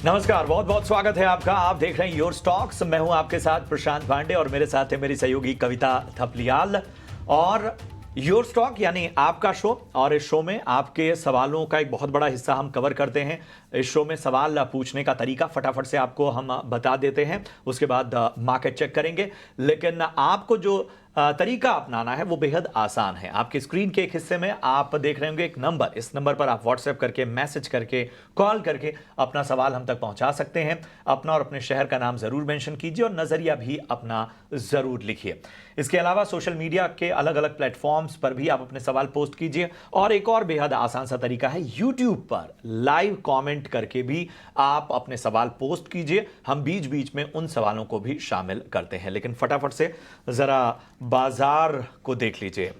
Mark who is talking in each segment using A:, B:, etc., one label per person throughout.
A: नमस्कार, बहुत बहुत स्वागत है आपका। आप देख रहे हैं योर स्टॉक्स। मैं हूं आपके साथ प्रशांत पांडे और मेरे साथ है मेरी सहयोगी कविता थपलियाल। और योर स्टॉक यानी आपका शो, और इस शो में आपके सवालों का एक बहुत बड़ा हिस्सा हम कवर करते हैं। इस शो में सवाल पूछने का तरीका फटाफट से आपको हम बता देते हैं, उसके बाद मार्केट चेक करेंगे। लेकिन आपको जो तरीका अपनाना है वो बेहद आसान है। आपकी स्क्रीन के एक हिस्से में आप देख रहे होंगे एक नंबर, इस नंबर पर आप व्हाट्सएप करके, मैसेज करके, कॉल करके अपना सवाल हम तक पहुंचा सकते हैं। अपना और अपने शहर का नाम जरूर मेंशन कीजिए और नजरिया भी अपना जरूर लिखिए। इसके अलावा सोशल मीडिया के अलग अलग प्लेटफॉर्म्स पर भी आप अपने सवाल पोस्ट कीजिए। और एक और बेहद आसान सा तरीका है, यूट्यूब पर लाइव कमेंट करके भी आप अपने सवाल पोस्ट कीजिए। हम बीच बीच में उन सवालों को भी शामिल करते हैं। लेकिन फटाफट से जरा बाजार को देख लीजिए।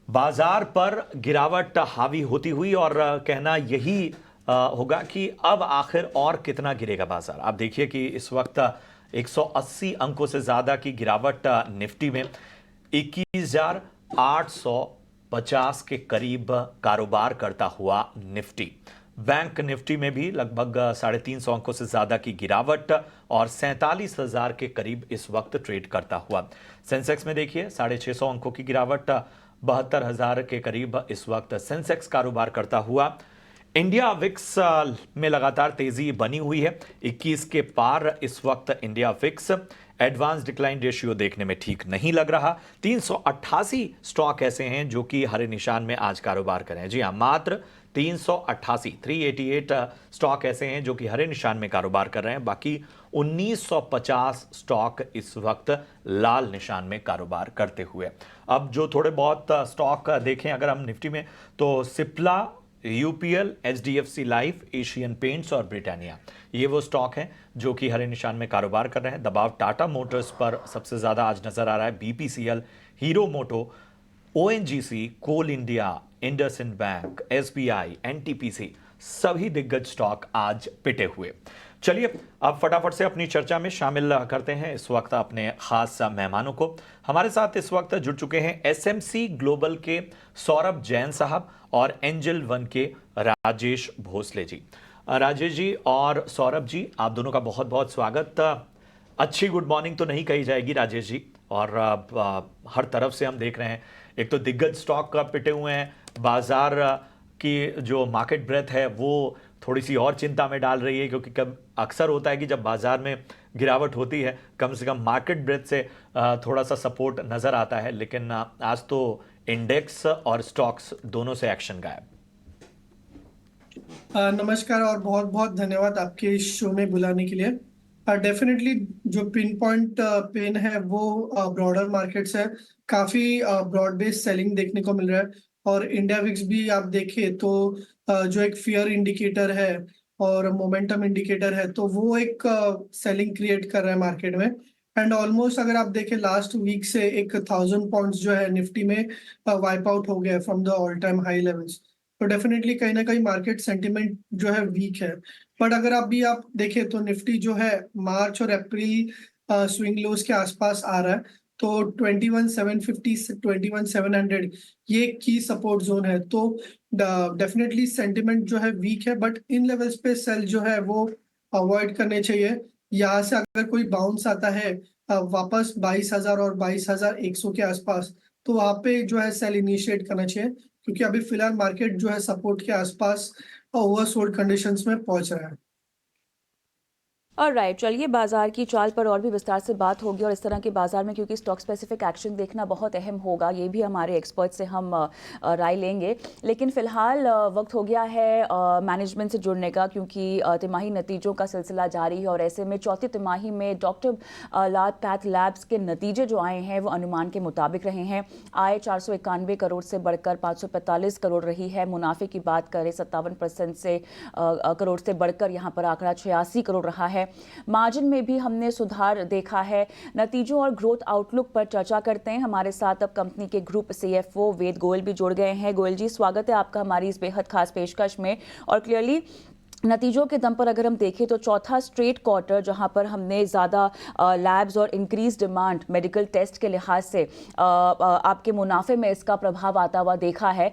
A: बाजार पर गिरावट हावी होती हुई, और कहना यही होगा कि अब आखिर और कितना गिरेगा बाजार। आप देखिए कि इस वक्त 180 अंकों से ज्यादा की गिरावट निफ्टी में, 21,850 के करीब कारोबार करता हुआ निफ्टी। बैंक निफ्टी में भी लगभग 350 अंकों से ज्यादा की गिरावट और 47,000 के करीब इस वक्त ट्रेड करता हुआ। सेंसेक्स में देखिए 650 अंकों की गिरावट, 72,000 के करीब इस वक्त सेंसेक्स कारोबार करता हुआ। इंडिया विक्स में लगातार तेजी बनी हुई है, 21 के पार इस वक्त India VIX. Advance decline ratio देखने में ठीक नहीं लग रहा। 388 स्टॉक ऐसे हैं जो कि हरे निशान में आज कारोबार करें। जी हाँ, मात्र 388 स्टॉक ऐसे हैं जो कि हरे निशान में कारोबार कर रहे हैं। बाकी 1950 स्टॉक इस वक्त लाल निशान में कारोबार करते हुए। अब जो थोड़े बहुत स्टॉक देखें अगर हम निफ्टी में, तो Cipla, UPL, HDFC life, Asian paints और ब्रिटानिया, ये वो स्टॉक हैं जो कि हरे निशान में कारोबार कर रहे हैं। दबाव टाटा मोटर्स पर सबसे ज्यादा आज नजर आ रहा है। BPCL, Hero Moto, ONGC, Coal India, IndusInd Bank, SBI, NTPC, सभी दिग्गज स्टॉक आज पिटे हुए। चलिए अब फटाफट से अपनी चर्चा में शामिल करते हैं इस वक्त अपने खास मेहमानों को। हमारे साथ इस वक्त जुड़ चुके हैं एसएमसी ग्लोबल के सौरभ जैन साहब और एंजल वन के राजेश भोसले जी। राजेश जी और सौरभ जी, आप दोनों का बहुत बहुत स्वागत। अच्छी गुड मॉर्निंग तो नहीं कही जाएगी राजेश जी, और हर तरफ से हम देख रहे हैं, एक तो दिग्गज स्टॉक पिटे हुए हैं, बाजार की जो मार्केट ब्रेथ है वो थोड़ी सी और चिंता में डाल रही है, क्योंकि कब अक्सर होता है कि जब बाजार में गिरावट होती है कम से कम मार्केट ब्रेथ से थोड़ा सा सपोर्ट नजर आता है। लेकिन आज तो इंडेक्स और स्टॉक्स दोनों से एक्शन गायब।
B: नमस्कार और बहुत बहुत धन्यवाद आपके इस शो में बुलाने के लिए। डेफिनेटली जो पिन पॉइंट पेन है वो ब्रॉडर मार्केट्स है। काफी ब्रॉड बेस्ड सेलिंग देखने को मिल रहा है। और इंडिया विक्स भी आप देखें तो जो एक फियर इंडिकेटर है और मोमेंटम इंडिकेटर है, तो वो एक सेलिंग क्रिएट कर रहा है मार्केट में। एंड ऑलमोस्ट अगर आप देखें लास्ट वीक से 1,000 पॉइंट्स जो है निफ्टी में वाइप आउट हो गया from the all time high levels. तो डेफिनेटली कहीं ना कहीं मार्केट सेंटिमेंट जो है वीक है। बट अगर आप देखें तो निफ्टी जो है मार्च और अप्रैल स्विंग लोज के आसपास आ रहा है। तो 21,750 से 21,700 ये की सपोर्ट जोन है। तो डेफिनेटली सेंटिमेंट जो है वीक है, बट इन लेवल्स पे सेल जो है वो अवॉइड करने चाहिए। यहाँ से अगर कोई बाउंस आता है वापस 22,000 और 22,100 के आसपास, तो वहाँ पे जो है सेल इनिशिएट करना चाहिए, क्योंकि अभी फिलहाल मार्केट जो है सपोर्ट के आसपास ओवरसोल्ड कंडीशंस में पहुंच रहा है।
C: और राइट, चलिए बाजार की चाल पर और भी विस्तार से बात होगी। और इस तरह के बाजार में क्योंकि स्टॉक स्पेसिफिक एक्शन देखना बहुत अहम होगा, ये भी हमारे एक्सपर्ट से हम राय लेंगे। लेकिन फिलहाल वक्त हो गया है मैनेजमेंट से जुड़ने का, क्योंकि तिमाही नतीजों का सिलसिला जारी है। और ऐसे में चौथी तिमाही में डॉक्टर लाल पैथ लैब्स के नतीजे जो आए हैं वो अनुमान के मुताबिक रहे हैं। आय 491 करोड़ से बढ़कर 545 करोड़ रही है। मुनाफे की बात करें 57% से करोड़ से बढ़कर यहाँ पर आंकड़ा 86 करोड़ रहा है। मार्जिन में भी हमने सुधार देखा है। नतीजों और ग्रोथ आउटलुक पर चर्चा करते हैं। हमारे साथ अब कंपनी के ग्रुप सीएफओ वेद गोयल भी जुड़ गए हैं। गोयल जी, स्वागत है आपका हमारी इस बेहद खास पेशकश में। और क्लियरली नतीजों के दम पर अगर हम देखें तो चौथा स्ट्रेट क्वार्टर जहां पर हमने ज़्यादा लैब्स और इंक्रीज डिमांड मेडिकल टेस्ट के लिहाज से आपके मुनाफे में इसका प्रभाव आता हुआ देखा है।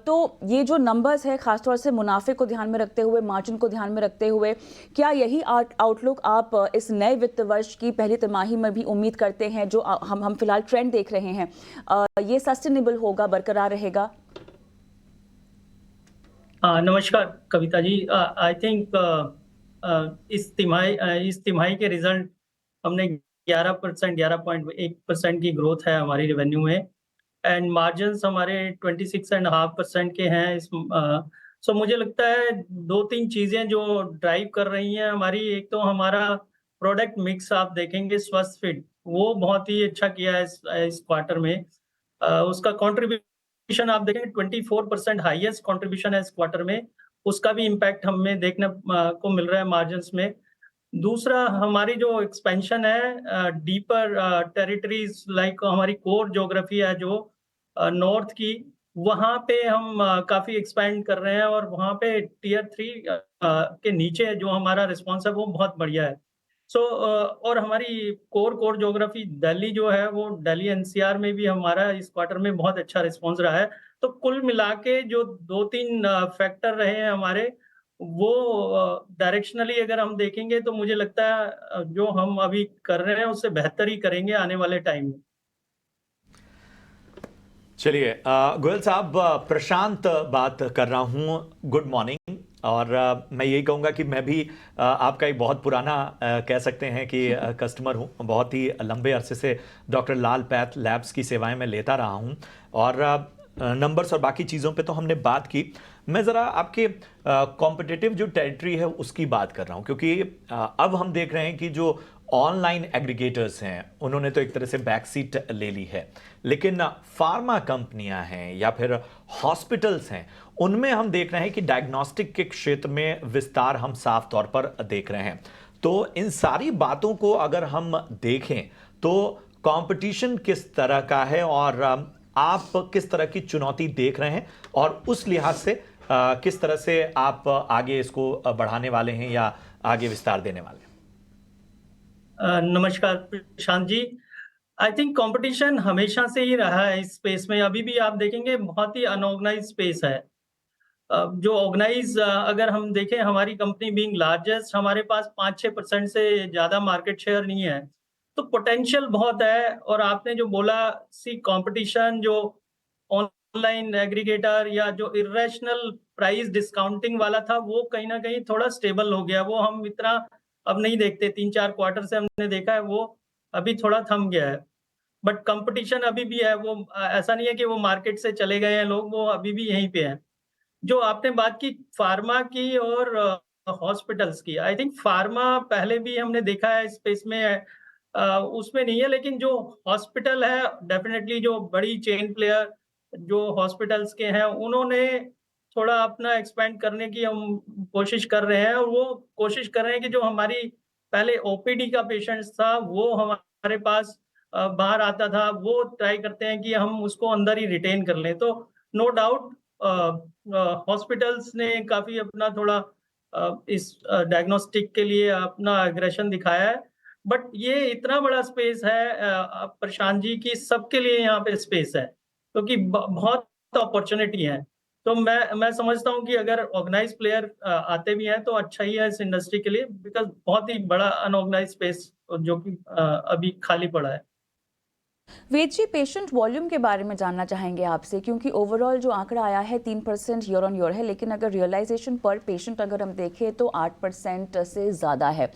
C: तो ये जो नंबर्स है ख़ासतौर से मुनाफे को ध्यान में रखते हुए, मार्जिन को ध्यान में रखते हुए, क्या यही आउटलुक आप इस नए वित्त वर्ष की पहली तिमाही में भी उम्मीद करते हैं? जो हम फिलहाल ट्रेंड देख रहे हैं, ये सस्टेनेबल होगा, बरकरार रहेगा?
D: नमस्कार कविता जी। आई थिंक इस तिमाही के रिजल्ट हमने 11%, 11.1% की ग्रोथ है हमारी रेवेन्यू में, एंड मार्जिन्स हमारे 26.5% के हैं। सो मुझे लगता है दो तीन चीजें जो ड्राइव कर रही हैं हमारी, एक तो हमारा प्रोडक्ट मिक्स आप देखेंगे, स्वस्थ फिट वो बहुत ही अच्छा किया है इस क्वार्टर में। उसका कंट्रीब्यूशन आप देखेंगे 24% हाईएस्ट कंट्रीब्यूशन है इस क्वार्टर में, उसका भी इम्पैक्ट हमें देखने को मिल रहा है मार्जिन्स में। दूसरा, हमारी जो एक्सपेंशन है डीपर टेरिटरीज, लाइक हमारी कोर ज्योग्राफी है जो नॉर्थ की, वहाँ पे हम काफ़ी एक्सपैंड कर रहे हैं, और वहाँ पे टियर 3 के नीचे जो हमारा रिस्पॉन्स है वो बहुत बढ़िया है। सो और हमारी कोर ज्योग्राफी दिल्ली जो है, वो दिल्ली एनसीआर में भी हमारा इस क्वार्टर में बहुत अच्छा रिस्पॉन्स रहा है। तो कुल मिला के जो 2-3 फैक्टर रहे हैं हमारे, वो डायरेक्शनली अगर हम देखेंगे तो मुझे लगता है जो हम अभी कर रहे हैं उससे बेहतर ही करेंगे आने वाले टाइम में।
A: चलिए गोयल साहब, प्रशांत बात कर रहा हूँ। Good morning. और मैं यही कहूँगा कि मैं भी आपका एक बहुत पुराना कह सकते हैं कि कस्टमर हूँ। बहुत ही लंबे अरसे से डॉक्टर लाल पैथ लैब्स की सेवाएं मैं लेता रहा हूँ, और नंबर्स और बाकी चीज़ों पे तो हमने बात की। मैं ज़रा आपके कॉम्पिटिटिव जो टेरिटरी है उसकी बात कर रहा हूँ, क्योंकि अब हम देख रहे हैं कि जो ऑनलाइन एग्रीगेटर्स हैं उन्होंने तो एक तरह से बैक सीट ले ली है, लेकिन फार्मा कंपनियां हैं या फिर हॉस्पिटल्स हैं, उनमें हम देख रहे हैं कि डायग्नोस्टिक के क्षेत्र में विस्तार हम साफ तौर पर देख रहे हैं। तो इन सारी बातों को अगर हम देखें तो कंपटीशन किस तरह का है, और आप किस तरह की चुनौती देख रहे हैं, और उस लिहाज से किस तरह से आप आगे इसको बढ़ाने वाले हैं या आगे विस्तार देने वाले हैं?
D: नमस्कार Prashant ji. I think competition हमेशा से ही रहा है इस स्पेस में। अभी भी आप देखेंगे बहुत ही अनऑर्गेनाइज स्पेस है। जो ऑर्गेनाइज अगर हम देखें, हमारी कंपनी बीइंग लार्जेस्ट, हमारे पास 5-6% से ज़्यादा मार्केट शेयर नहीं है, तो पोटेंशियल बहुत है। और आपने जो बोला, कंपटीशन जो ऑनलाइन एग्रीगेटर या जो इरेशनल प्राइस डिस्काउंटिंग वाला था, वो कहीं ना कहीं थोड़ा स्टेबल हो गया। वो हम इतना अब नहीं देखते, 3-4 क्वार्टर से हमने देखा है, वो अभी थोड़ा थम गया है। बट कंपटीशन अभी भी है। वो ऐसा नहीं है कि वो मार्केट से चले गए हैं लोग, वो अभी भी यहीं पे हैं। जो आपने बात की फार्मा की और हॉस्पिटल्स की, आई थिंक फार्मा पहले भी हमने देखा है स्पेस में, उसमें नहीं है। लेकिन जो हॉस्पिटल है, डेफिनेटली जो बड़ी चेन प्लेयर जो हॉस्पिटल्स के हैं, उन्होंने थोड़ा अपना एक्सपेंड करने की हम कोशिश कर रहे हैं। और वो कोशिश कर रहे हैं कि जो हमारी पहले ओपीडी का पेशेंट्स था, वो हमारे पास बाहर आता था, वो ट्राई करते हैं कि हम उसको अंदर ही रिटेन कर लें। तो नो डाउट हॉस्पिटल्स ने काफ़ी अपना थोड़ा इस डायग्नोस्टिक के लिए अपना एग्रेशन दिखाया है। बट ये इतना बड़ा स्पेस है प्रशांत जी, कि सबके लिए यहाँ पे स्पेस है, क्योंकि बहुत अपॉर्चुनिटी है। तो मैं समझता हूँ कि अगर ऑर्गेनाइज प्लेयर आते भी हैं तो अच्छा ही है इस इंडस्ट्री के लिए, बिकॉज बहुत ही बड़ा अनऑर्गेनाइज स्पेस जो कि अभी खाली पड़ा है।
C: वेद जी, पेशेंट वॉल्यूम के बारे में जानना चाहेंगे आपसे, क्योंकि ओवरऑल जो आंकड़ा आया है 3% ईयर ऑन ईयर है, लेकिन अगर रियलाइजेशन पर पेशेंट अगर हम देखें तो 8% से ज़्यादा है।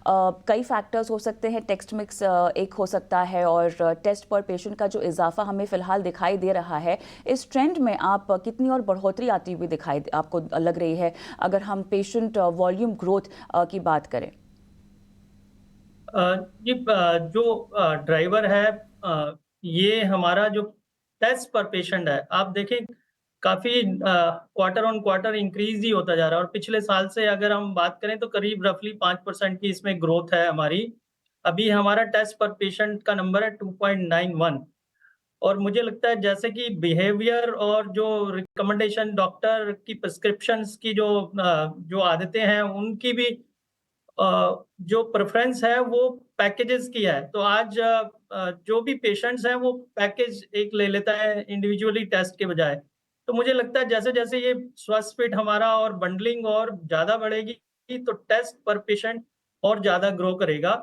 C: कई फैक्टर्स हो सकते हैं, टेस्ट मिक्स एक हो सकता है, और टेस्ट पर पेशेंट का जो इजाफा हमें फ़िलहाल दिखाई दे रहा है, इस ट्रेंड में आप कितनी और बढ़ोतरी आती हुई आपको लग रही है अगर हम पेशेंट वॉल्यूम ग्रोथ की बात करें?
D: ये जो ड्राइवर है, ये हमारा जो टेस्ट पर पेशेंट है, आप देखें काफी क्वार्टर ऑन क्वार्टर इंक्रीज ही होता जा रहा है। और पिछले साल से अगर हम बात करें तो करीब रफली 5% की इसमें ग्रोथ है हमारी। अभी हमारा टेस्ट पर पेशेंट का नंबर है 2.91। और मुझे लगता है जैसे कि बिहेवियर और जो रिकमेंडेशन डॉक्टर की प्रिस्क्रिप्शंस की जो आदतें हैं उनकी भी जो प्रेफ़रेंस है वो पैकेजेज़ की है। तो आज जो भी पेशेंट्स हैं वो पैकेज एक ले लेता है इंडिविजुअली टेस्ट के बजाय। तो मुझे लगता है जैसे-जैसे ये स्वस्थ-फिट हमारा और बंडलिंग और ज़्यादा बढ़ेगी तो टेस्ट पर पेशेंट और ज़्यादा ग्रो करेगा।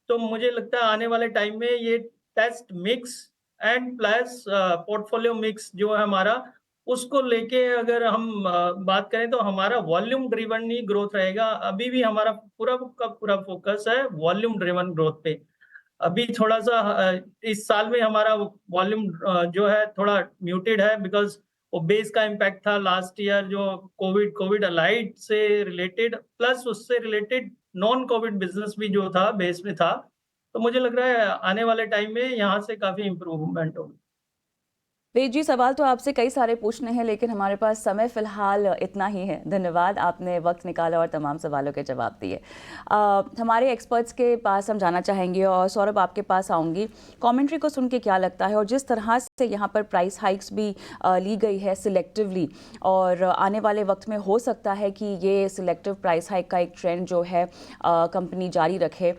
D: तो मुझे लगता है आने वाले टाइम में ये test mix and plus portfolio mix जो है हमारा उसको लेके अगर हम बात करें तो हमारा वॉल्यूम ड्रिवन ही ग्रोथ रहेगा। अभी भी हमारा पूरा का पूरा फ़ोकस है वॉल्यूम ड्रिवन ग्रोथ पे। अभी थोड़ा-सा इस साल में हमारा वॉल्यूम जो है थोड़ा म्यूटेड है बिकॉज़ वो बेस का इम्पैक्ट था लास्ट ईयर जो कोविड अलाइड से रिलेटेड प्लस उससे रिलेटेड नॉन कोविड बिज़नेस भी जो था बेस में था। तो मुझे लग रहा है आने वाले टाइम में यहाँ से काफ़ी इम्प्रूवमेंट होगी।
C: वेद जी, सवाल तो आपसे कई सारे पूछने हैं लेकिन हमारे पास समय फ़िलहाल इतना ही है। धन्यवाद, आपने वक्त निकाला और तमाम सवालों के जवाब दिए। हमारे एक्सपर्ट्स के पास हम जाना चाहेंगे और सौरभ आपके पास आऊँगी। कमेंट्री को सुन के क्या लगता है और जिस तरह से यहाँ पर प्राइस हाइक्स भी ली गई है सिलेक्टिवली और आने वाले वक्त में हो सकता है कि ये सिलेक्टिव प्राइस हाइक का एक ट्रेंड जो है कंपनी जारी रखे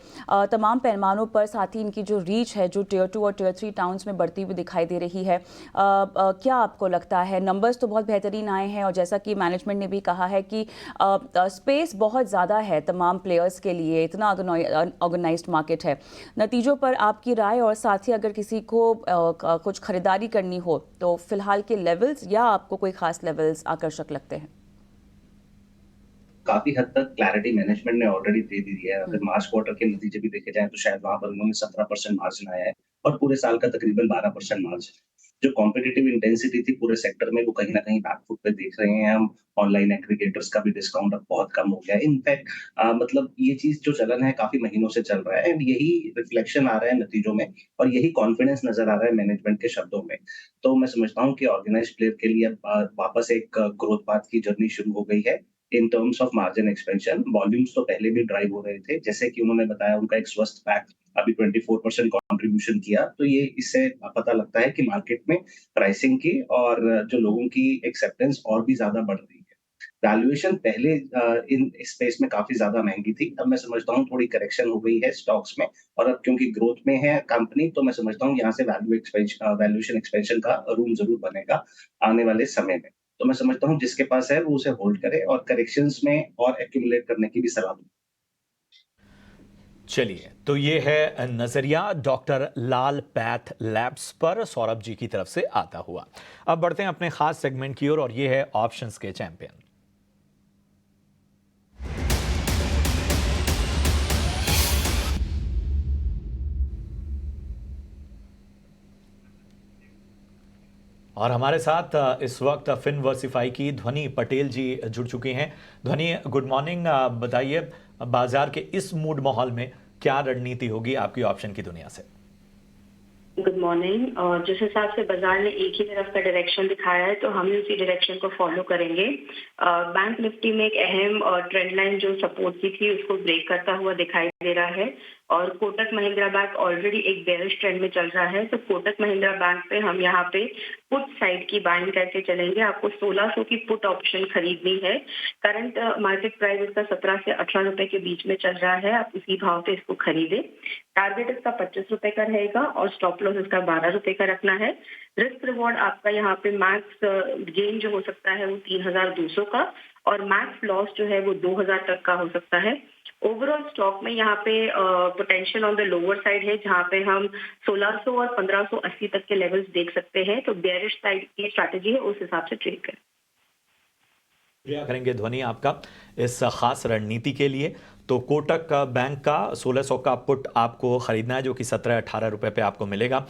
C: तमाम पैमानों पर, साथ ही इनकी जो रीच है जो टियर 2 और टियर 3 टाउन्स में बढ़ती हुई दिखाई दे रही है। क्या आपको लगता है? नंबर्स तो बहुत बेहतरीन आए हैं और जैसा कि मैनेजमेंट ने भी कहा है कि स्पेस बहुत ज़्यादा है तमाम प्लेयर्स के लिए, इतना ऑर्गेनाइज्ड मार्केट है। नतीजों पर आपकी राय और साथ ही अगर किसी को कुछ खरीदारी करनी हो तो फिलहाल के लेवल्स या आपको कोई खास लेवल्स आकर्षक लगते हैं?
E: काफ़ी हद तक क्लैरिटी मैनेजमेंट ने ऑलरेडी दे दी है। अगर मार्च क्वार्टर के नतीजे भी देखे जाएँ तो शायद वहाँ पर उन्होंने 17% मार्जिन आया है और पूरे साल का तकरीबन 12% मार्जिन। जो कॉम्पिटिटिव इंटेंसिटी थी पूरे सेक्टर में वो कहीं न कहीं बैक फुट पे देख रहे हैं हम। ऑनलाइन एग्रीगेटर्स का भी डिस्काउंट अब बहुत कम हो गया है। इनफैक्ट मतलब ये चीज़ जो चलन है काफ़ी महीनों से चल रहा है एंड यही रिफ्लेक्शन आ रहा है नतीजों में और यही कॉन्फिडेंस नज़र आ रहा है मैनेजमेंट के शब्दों में। तो मैं समझता हूँ कि ऑर्गेनाइज्ड प्लेयर के लिए अब वापस एक ग्रोथ पाथ की जर्नी शुरू हो गई है। In terms of margin expansion volumes तो पहले भी ड्राइव हो रहे थे, जैसे कि उन्होंने बताया उनका एक स्वस्थ पैक अभी 24% कंट्रीब्यूशन किया, तो ये इससे पता लगता है कि मार्केट में प्राइसिंग की और जो लोगों की एक्सेप्टेंस और भी ज़्यादा बढ़ रही है। वैल्यूएशन पहले इन स्पेस में काफ़ी ज़्यादा महँगी थी, अब मैं समझता हूँ थोड़ी करेक्शन हो गई है स्टॉक्स में और अब क्योंकि ग्रोथ में है कंपनी, तो मैं समझता हूँ यहाँ से वैल्यूएशन एक्सपेंशन का रूम ज़रूर बनेगा आने वाले समय में। तो मैं समझता हूँ जिसके पास है वो उसे होल्ड करे और करेक्शंस में और एक्यूमुलेट करने की भी सलाह दूँ।
A: चलिए, तो ये है नजरिया डॉक्टर लाल पैथ लैब्स पर सौरभ जी की तरफ से आता हुआ। अब बढ़ते हैं अपने खास सेगमेंट की ओर और ये है ऑप्शंस के चैंपियन। और हमारे साथ इस वक्त फिनवर्सिफाई की ध्वनि पटेल जी जुड़ चुकी हैं। ध्वनि, गुड मॉर्निंग। बताइए, बाजार के इस मूड माहौल में क्या रणनीति होगी आपकी ऑप्शन की दुनिया से?
F: Good morning. और जिस हिसाब से बाजार ने एक ही तरफ का डायरेक्शन दिखाया है तो हम भी उसी डायरेक्शन को फॉलो करेंगे। बैंक निफ्टी में एक अहम ट्रेंड लाइन जो सपोर्ट की थी उसको ब्रेक करता हुआ दिखाई दे रहा है और कोटक महिंद्रा बैंक ऑलरेडी एक बेयरिश ट्रेंड में चल रहा है, तो कोटक महिंद्रा बैंक पे हम यहाँ पे पुट साइड की बाइंग करके चलेंगे। आपको 1600 की पुट ऑप्शन खरीदनी है। करंट मार्केट प्राइस इसका 17 से 18 रुपए के बीच में चल रहा है, आप उसी भाव पे इसको खरीदें। टारगेट इसका 25 रुपए का रहेगा और स्टॉप लॉस इसका 12 रुपए का रखना है। रिस्क रिवॉर्ड आपका यहाँ पे मैक्स गेन जो हो सकता है वो 3200 का और मैक्स लॉस जो है वो 2000 तक का हो सकता है। ओवरऑल स्टॉक में यहाँ पे potential on the lower side है जहाँ पे हम 1600 और 1580 तक के लेवल्स देख सकते हैं, तो बेयरिश साइड की स्ट्रैटेजी है उस हिसाब से ट्रेड करें।
A: शुक्रिया करेंगे ध्वनि आपका इस खास रणनीति के लिए। तो कोटक बैंक का 1600 का पुट आपको खरीदना है जो कि 17-18 रुपए पे आपको मिलेगा।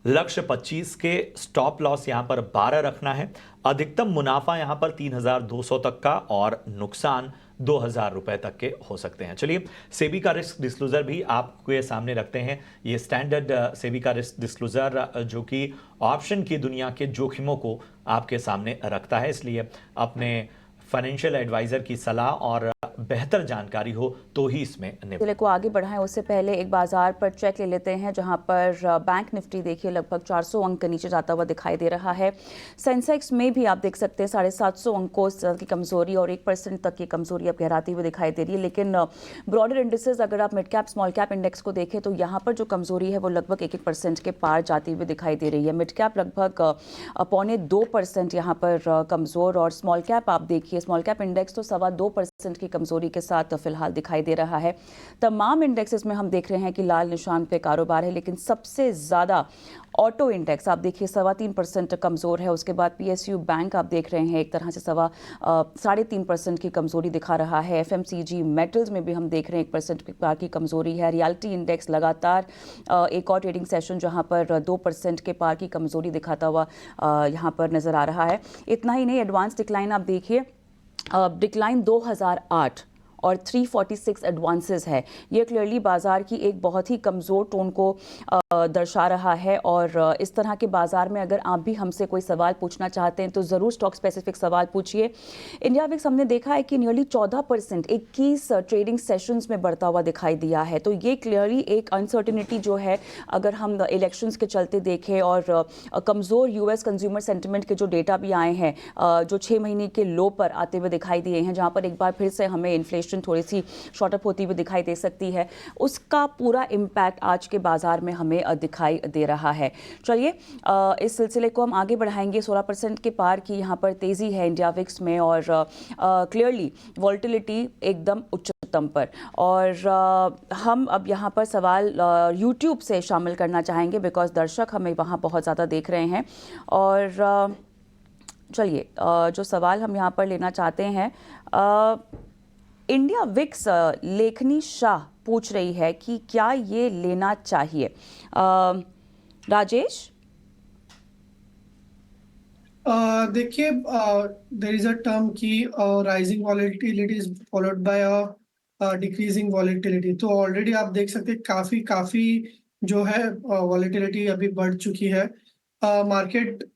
A: लक्ष्य 25 के, स्टॉप लॉस यहाँ पर 12 रखना है। अधिकतम मुनाफा यहाँ पर 3200 तक का और नुकसान 2000 रुपए तक के हो सकते हैं। चलिए, सेबी का रिस्क डिस्क्लोजर भी आपके सामने रखते हैं। ये स्टैंडर्ड सेबी का रिस्क डिस्क्लोजर जो कि ऑप्शन की दुनिया के जोखिमों को आपके सामने रखता है, इसलिए अपने फाइनेंशियल एडवाइजर की सलाह और बेहतर जानकारी हो तो ही इसमें
C: सिलसिले को आगे बढ़ाएं उससे पहले एक बाजार पर चेक ले लेते हैं, जहां पर बैंक निफ्टी देखिए लगभग 400 अंक नीचे जाता हुआ दिखाई दे रहा है। सेंसेक्स में भी आप देख सकते हैं 750 अंकों की कमजोरी और 1% तक की कमजोरी अब गहराती हुई दिखाई दे रही है। लेकिन ब्रॉडर इंडिसेस अगर आप mid cap small cap index को देखें तो यहाँ पर जो कमजोरी है वो लगभग 1% के पार जाती हुई दिखाई दे रही है। मिड कैप लगभग 1.25% यहाँ पर कमजोर, और स्मॉल कैप आप देखिए, स्मॉल कैप इंडेक्स तो 2.25% की कमजोरी के साथ फिलहाल दिखाई दे रहा है। तमाम इंडेक्सेस में हम देख रहे हैं कि लाल निशान पे कारोबार है, लेकिन सबसे ज्यादा ऑटो इंडेक्स आप देखिए 3.25% कमजोर है। उसके बाद पीएसयू बैंक आप देख रहे हैं एक तरह से 3.5% की कमजोरी दिखा रहा है। एफएमसीजी मेटल्स में भी हम देख रहे हैं 1% के पार की कमजोरी है। रियल्टी इंडेक्स लगातार एक और ट्रेडिंग सेशन जहां पर 2% के पार की कमजोरी दिखाता हुआ यहां पर नजर आ रहा है। इतना ही नहीं, एडवांस डिक्लाइन आप देखिए, डिक्लाइन 2008 और 346 एडवांसेस है। ये क्लियरली बाजार की एक बहुत ही कमज़ोर टोन को दर्शा रहा है। और इस तरह के बाजार में अगर आप भी हमसे कोई सवाल पूछना चाहते हैं तो ज़रूर स्टॉक स्पेसिफिक सवाल पूछिए। इंडिया विक्स हमने देखा है कि नियरली 14% 21 ट्रेडिंग सेशंस में बढ़ता हुआ दिखाई दिया है। तो ये क्लियरली एक अनसर्टिनिटी जो है, अगर हम इलेक्शंस के चलते देखें और कमज़ोर यूएस कंज्यूमर सेंटिमेंट के जो डेटा भी आए हैं, जो 6 महीने के लो पर आते हुए दिखाई दिए हैं, जहाँ पर एक बार फिर से हमें इन्फ्लेशन थोड़ी सी शॉर्टअप होती हुई दिखाई दे सकती है, उसका पूरा इम्पैक्ट आज के बाजार में हमें दिखाई दे रहा है। चलिए इस सिलसिले को हम आगे बढ़ाएंगे। 16% के पार की यहाँ पर तेजी है इंडिया विक्स में, और क्लियरली वॉलेटिलिटी एकदम उच्चतम पर। और हम अब यहाँ पर सवाल यूट्यूब से शामिल करना चाहेंगे, बिकॉज दर्शक हमें वहाँ बहुत ज़्यादा देख रहे हैं। और चलिए जो सवाल हम यहाँ पर लेना चाहते हैं, इंडिया विक्स लेखनी शाह पूछ रही है कि क्या ये लेना चाहिए। राजेश,
B: देखिए, देयर इज अ टर्म की rising volatility is followed by decreasing volatility. तो ऑलरेडी आप देख सकते हैं काफी जो है वॉलेटिलिटी अभी बढ़ चुकी है। मार्केट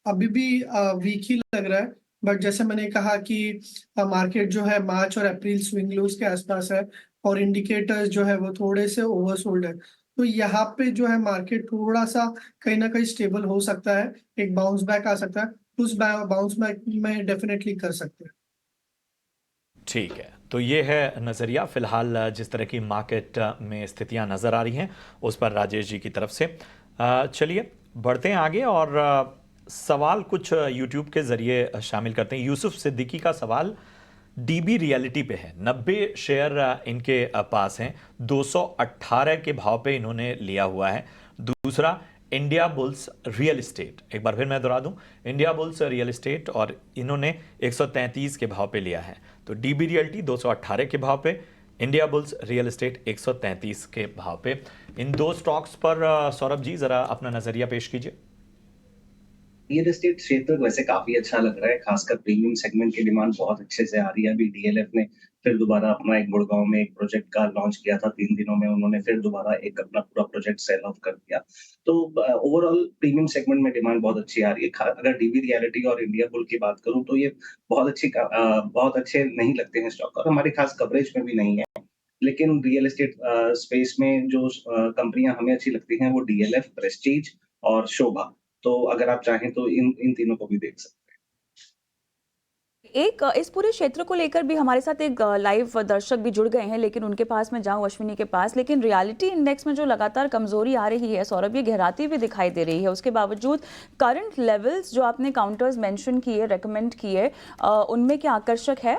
B: अभी भी वीक ही लग रहा है, बट जैसे मैंने कहा कि मार्केट जो है मार्च और अप्रैल स्विंग लोज के आसपास है, और इंडिकेटर्स जो है वो थोड़े से ओवरसोल्ड है। तो यहाँ पे जो है मार्केट थोड़ा सा कहीं ना कहीं स्टेबल हो सकता है, एक बाउंस बैक आ सकता है। उस बाउंस बैक में डेफिनेटली कर सकते हैं।
A: ठीक है, तो ये है नज़रिया फिलहाल जिस तरह की मार्केट में स्थितियां नज़र आ रही हैं उस पर राजेश जी की तरफ से। चलिए बढ़ते हैं आगे और सवाल कुछ यूट्यूब के ज़रिए शामिल करते हैं। यूसुफ सिद्दीकी का सवाल डीबी रियलिटी पे है। 90 शेयर इनके पास हैं, 218 के भाव पे इन्होंने लिया हुआ है। दूसरा इंडिया बुल्स रियल इस्टेट, एक बार फिर मैं दोहरा दूं, इंडिया बुल्स रियल इस्टेट, और इन्होंने 133 के भाव पे लिया है। तो डीबी रियल्टी 218 के भाव पे, इंडिया बुल्स रियल इस्टेट 133 के भाव पे। इन दो स्टॉक्स पर सौरभ जी जरा अपना नजरिया पेश कीजिए।
E: रियल एस्टेट क्षेत्र वैसे काफी अच्छा लग रहा है, खासकर प्रीमियम सेगमेंट की डिमांड बहुत अच्छे से आ रही है। अभी डीएलएफ ने फिर दोबारा अपना एक गुड़गांव में एक प्रोजेक्ट का लॉन्च किया था, 3 दिनों में उन्होंने फिर दोबारा एक अपना पूरा प्रोजेक्ट सेल ऑफ कर दिया। तो ओवरऑल प्रीमियम सेगमेंट में डिमांड बहुत अच्छी आ रही है। अगर डीबी रियलिटी और इंडिया बुल की बात करूं तो ये बहुत अच्छे नहीं लगते हैं स्टॉक, और हमारे खास कवरेज में भी नहीं है। लेकिन रियल एस्टेट स्पेस में जो कंपनियां हमें अच्छी लगती हैं वो डीएलएफ, प्रेस्टीज और शोभा। तो अगर आप चाहें तो इन तीनों को भी देख सकते हैं।
C: एक इस पूरे क्षेत्र को लेकर भी हमारे साथ एक लाइव दर्शक भी जुड़ गए हैं, लेकिन उनके पास मैं जाऊं अश्विनी के पास। लेकिन रियलिटी इंडेक्स में जो लगातार कमजोरी आ रही है सौरभ, ये गहराती भी दिखाई दे रही है। उसके बावजूद करंट लेवल्स जो आपने काउंटर्स मेंशन किए, रेकमेंड किए, उनमें क्या आकर्षक है?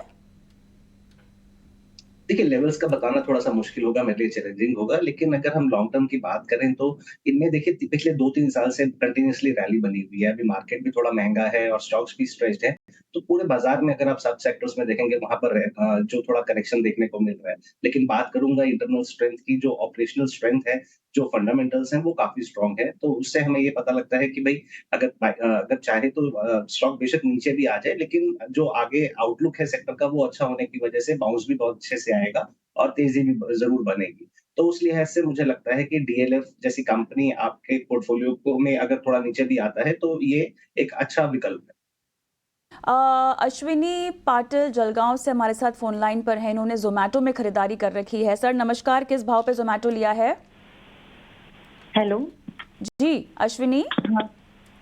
E: देखिए, लेवल्स का बताना थोड़ा-सा मुश्किल होगा, मेरे लिए चैलेंजिंग होगा, लेकिन अगर हम लॉन्ग टर्म की बात करें तो इनमें देखिए पिछले 2-3 साल से कंटीन्यूअसली रैली बनी हुई है। अभी मार्केट भी थोड़ा महँगा है और स्टॉक्स भी स्ट्रेच्ड है। तो पूरे बाजार में अगर आप सब सेक्टर्स में देखेंगे वहाँ पर जो थोड़ा करेक्शन देखने को मिल रहा है। लेकिन बात करूँगा इंटरनल स्ट्रेंथ की, जो ऑपरेशनल स्ट्रेंथ है, जो फंडामेंटल्स हैं वो काफ़ी स्ट्रॉन्ग है। तो उससे हमें ये पता लगता है कि भई अगर चाहे तो स्टॉक बेशक नीचे भी आ जाए, लेकिन जो आगे आउटलुक है सेक्टर का वो अच्छा होने की वजह से बाउंस भी बहुत अच्छे से आएगा और तेजी भी ज़रूर बनेगी। तो उस लिहाज से मुझे लगता है कि डीएलएफ जैसी कंपनी आपके पोर्टफोलियो को में अगर थोड़ा नीचे भी आता है तो ये एक अच्छा विकल्प है।
C: अश्विनी पाटिल जलगांव से हमारे साथ फोन लाइन पर हैं। इन्होंने जोमेटो में खरीदारी कर रखी है। सर नमस्कार, किस भाव पे जोमेटो लिया है?
G: हेलो
C: जी अश्विनी।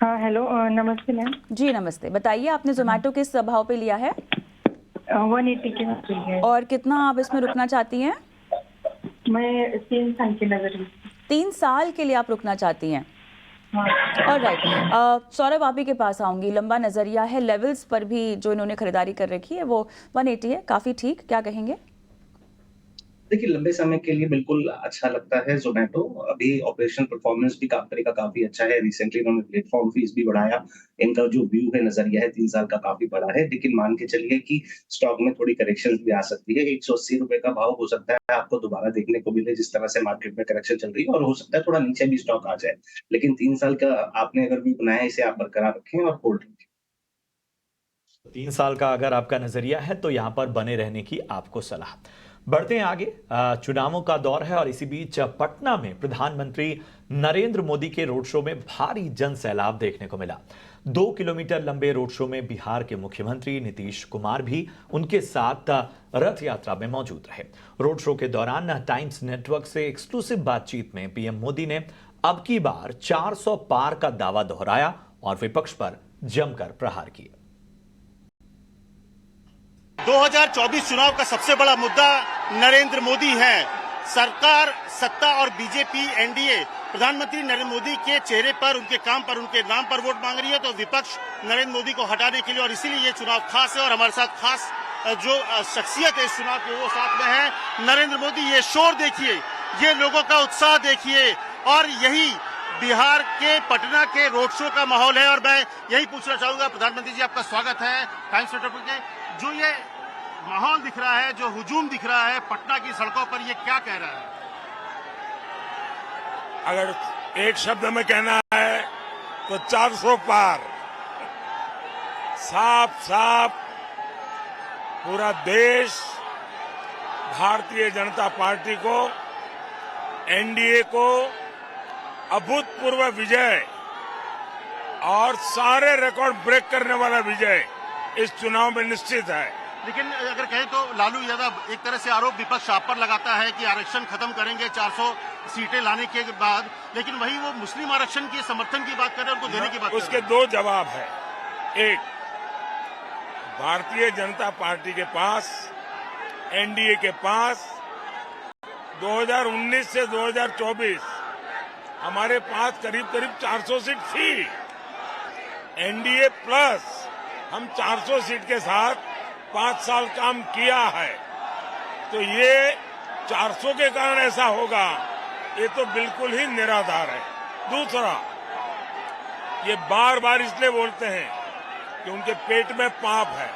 G: हाँ हेलो नमस्ते मैम।
C: जी नमस्ते, बताइए आपने जोमेटो किस भाव पे लिया है?
G: 180 के हाथ है।
C: और कितना आप इसमें रुकना चाहती हैं?
G: मैं 3 साल के नजर हूँ।
C: 3 साल के लिए आप रुकना चाहती हैं?
G: हाँ।
C: और राइट, सौरभ आप ही के पास आऊंगी। लंबा नजरिया है, लेवल्स पर भी जो इन्होंने खरीदारी कर रखी है वो 180 है, काफी ठीक, क्या कहेंगे?
E: देखिए, लंबे समय के लिए बिल्कुल अच्छा लगता है ज़ोमैटो। अभी ऑपरेशनल परफॉर्मेंस भी कंपनी का काफ़ी अच्छा है। रिसेंटली इन्होंने प्लेटफ़ॉर्म फीस भी बढ़ाया। इनका जो व्यू है, नज़रिया है 3 साल का काफ़ी बड़ा है। लेकिन मान के चलिए कि स्टॉक में थोड़ी करेक्शंस भी आ सकती है। ₹180 का भाव हो सकता है आपको दोबारा देखने को मिले, जिस तरह से मार्केट में करेक्शन चल रही है, और हो सकता है थोड़ा नीचे भी स्टॉक आ जाए। लेकिन 3 साल का आपने अगर व्यू बनाया है, इसे आप बरकरार रखें और होल्ड रखें।
A: 3 साल का अगर आपका नजरिया है तो यहां पर बने रहने की आपको सलाह। बढ़ते हैं आगे। चुनावों का दौर है और इसी बीच पटना में प्रधानमंत्री नरेंद्र मोदी के रोड शो में भारी जन सैलाब देखने को मिला। 2 किलोमीटर लंबे रोड शो में बिहार के मुख्यमंत्री नीतीश कुमार भी उनके साथ रथ यात्रा में मौजूद रहे। रोड शो के दौरान टाइम्स नेटवर्क से एक्सक्लूसिव बातचीत में पीएम मोदी ने अब की बार 400 पार का दावा दोहराया और विपक्ष पर जमकर प्रहार किए।
H: 2024 चुनाव का सबसे बड़ा मुद्दा नरेंद्र मोदी है। सरकार, सत्ता और बीजेपी एनडीए प्रधानमंत्री नरेंद्र मोदी के चेहरे पर, उनके काम पर, उनके नाम पर वोट मांग रही है, तो विपक्ष नरेंद्र मोदी को हटाने के लिए, और इसीलिए ये चुनाव खास है। और हमारे साथ खास जो शख्सियत है इस चुनाव के, वो साथ में है नरेंद्र मोदी। ये शोर देखिए, ये लोगों का उत्साह देखिए, और यही बिहार के पटना के रोड शो का माहौल है। और मैं यही पूछना चाहूंगा, प्रधानमंत्री जी आपका स्वागत है टाइम्स नेटवर्क के। जो ये माहौल दिख रहा है, जो हुजूम दिख रहा है पटना की सड़कों पर, ये क्या कह रहा है?
I: अगर एक शब्द में कहना है तो 400 पार। साफ साफ पूरा देश भारतीय जनता पार्टी को, एनडीए को अभूतपूर्व विजय और सारे रिकॉर्ड ब्रेक करने वाला विजय इस चुनाव में निश्चित है।
H: लेकिन अगर कहें तो लालू यादव, एक तरह से आरोप विपक्ष आप पर लगाता है कि आरक्षण खत्म करेंगे 400 सीटें लाने के बाद, लेकिन वही वो मुस्लिम आरक्षण के समर्थन की बात कर रहे हैं, उनको देने की बात कर रहे हैं।
I: उसके 2 जवाब है। एक, भारतीय जनता पार्टी के पास, एनडीए के पास 2019 से 2024 हमारे पास करीब करीब 400 सीट थी। एनडीए प्लस हम 400 सीट के साथ 5 साल काम किया है, तो ये 400 के कारण ऐसा होगा, ये तो बिल्कुल ही निराधार है। दूसरा, ये बार बार इसलिए बोलते हैं कि उनके पेट में पाप है,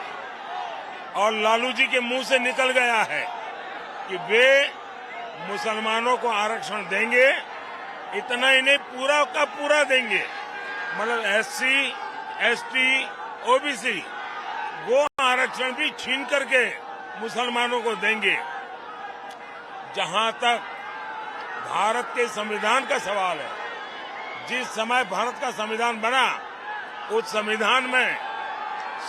I: और लालू जी के मुंह से निकल गया है कि वे मुसलमानों को आरक्षण देंगे। इतना ही नहीं, पूरा का पूरा देंगे, मतलब एससी, एसटी, ओबीसी वो आरक्षण भी छीन करके मुसलमानों को देंगे। जहां तक भारत के संविधान का सवाल है, जिस समय भारत का संविधान बना, उस संविधान में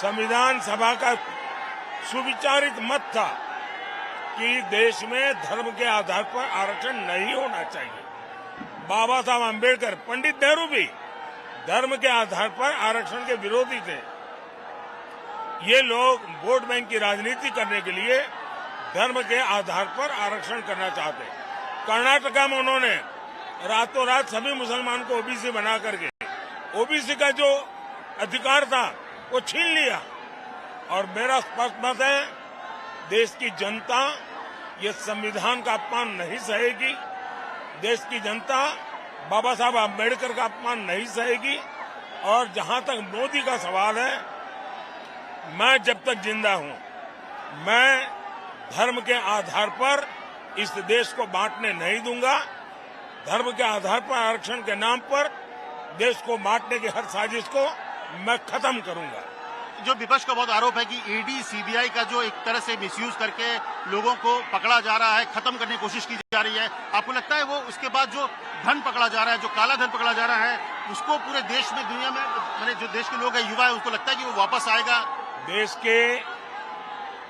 I: संविधान सभा का सुविचारित मत था कि देश में धर्म के आधार पर आरक्षण नहीं होना चाहिए। बाबा साहब अम्बेडकर, पंडित नेहरू भी धर्म के आधार पर आरक्षण के विरोधी थे। ये लोग वोट बैंक की राजनीति करने के लिए धर्म के आधार पर आरक्षण करना चाहते। कर्नाटका में उन्होंने रातों रात सभी मुसलमान को ओबीसी बना करके ओबीसी का जो अधिकार था वो छीन लिया। और मेरा स्पष्ट मत है, देश की जनता ये संविधान का अपमान नहीं सहेगी। देश की जनता बाबा साहब अम्बेडकर का अपमान नहीं सहेगी। और जहां तक मोदी का सवाल है, मैं जब तक जिंदा हूं, मैं धर्म के आधार पर इस देश को बांटने नहीं दूंगा। धर्म के आधार पर आरक्षण के नाम पर देश को बांटने की हर साजिश को मैं खत्म करूंगा।
H: जो विपक्ष का बहुत आरोप है कि ईडी सीबीआई का जो एक तरह से मिसयूज करके लोगों को पकड़ा जा रहा है, खत्म करने की कोशिश की जा रही है, आपको लगता है वो उसके बाद जो धन पकड़ा जा रहा है, जो काला धन पकड़ा जा रहा है, उसको पूरे देश में, दुनिया में, मैंने जो देश के लोग हैं, युवा है, उसको लगता है कि वो वापस आएगा?
I: देश के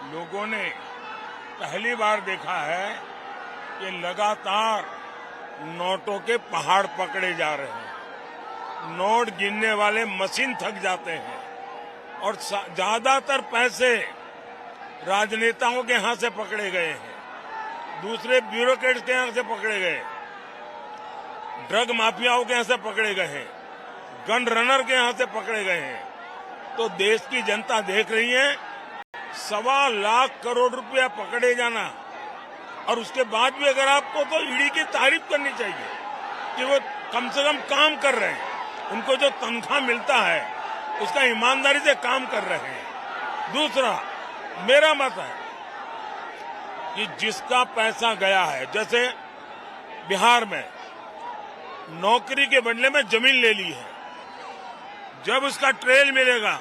I: लोगों ने पहली बार देखा है कि लगातार नोटों के पहाड़ पकड़े जा रहे हैं, नोट गिनने वाले मशीन थक जाते हैं और ज्यादातर पैसे राजनेताओं के हाथ से पकड़े गए हैं, दूसरे ब्यूरोक्रेट्स के हाथ से पकड़े गए, ड्रग माफियाओं के हाथ से पकड़े गए हैं, गन रनर के हाथ से पकड़े गए हैं। तो देश की जनता देख रही है 1.25 लाख करोड़ रुपया पकड़े जाना, और उसके बाद भी अगर आपको तो ईडी की तारीफ करनी चाहिए कि वो कम से कम काम कर रहे हैं, उनको जो तनख्वाह मिलता है उसका ईमानदारी से काम कर रहे हैं। दूसरा, मेरा मत है कि जिसका पैसा गया है, जैसे बिहार में नौकरी के बदले में जमीन ले ली है, जब उसका ट्रेल मिलेगा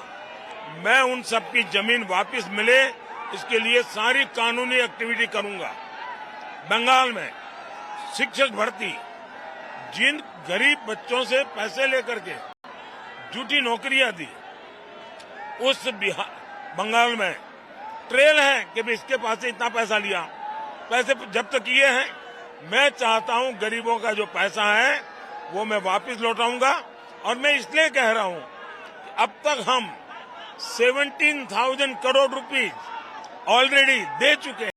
I: मैं उन सबकी जमीन वापस मिले इसके लिए सारी कानूनी एक्टिविटी करूंगा। बंगाल में शिक्षक भर्ती, जिन गरीब बच्चों से पैसे लेकर के झूठी नौकरियां दी, उस बंगाल में ट्रेल है कि भी इसके पास से इतना पैसा लिया, पैसे जब्त किए हैं। मैं चाहता हूं गरीबों का जो पैसा है वो मैं वापस लौटाऊंगा, और मैं इसलिए कह रहा हूं अब तक हम 17,000 करोड़ रुपीज ऑलरेडी दे चुके हैं।